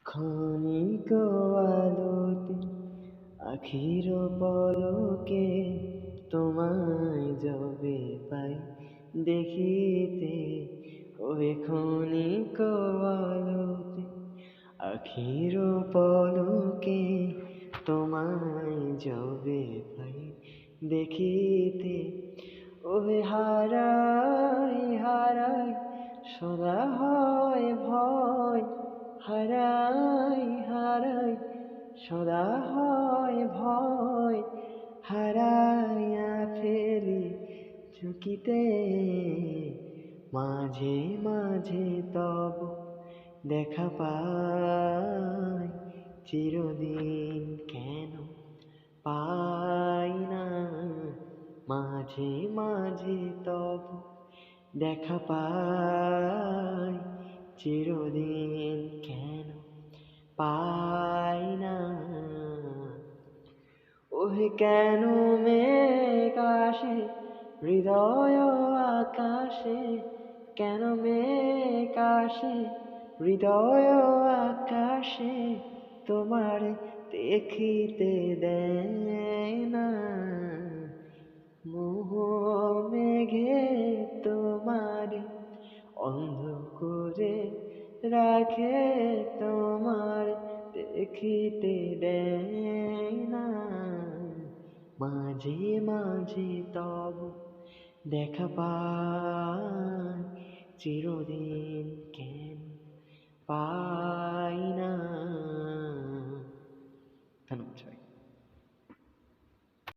ক্ষণিক আলোতে আখির পলকে তোমায় যবে পাই দেখিতে, ওই ক্ষণিক আলোতে আখির পলকে তোমায় যবে পাই দেখিতে, ওহে হারাই হারাই সদা হয় ভয়, হারাই হারাই সদা হয় ভয়, হারাইয়া ফেলি ঝুঁকিতে, মাঝে মাঝে তব দেখা পাই চিরদিন কেন পাই না, মাঝে মাঝে তব দেখা পাই চিরদিন কেন পাই না। ওহে কেন মেঘ আসে হৃদয় আকাশে, কেন মেঘ আসে হৃদয় আকাশে, তোমার দেখিতে দেয় না, মোহ মেঘে তোমার অন্ধ করে রাখে, তোমার দেখিতে দেয় না, মাঝে মাঝে তব দেখা পাই চিরদিন কেন পাই না।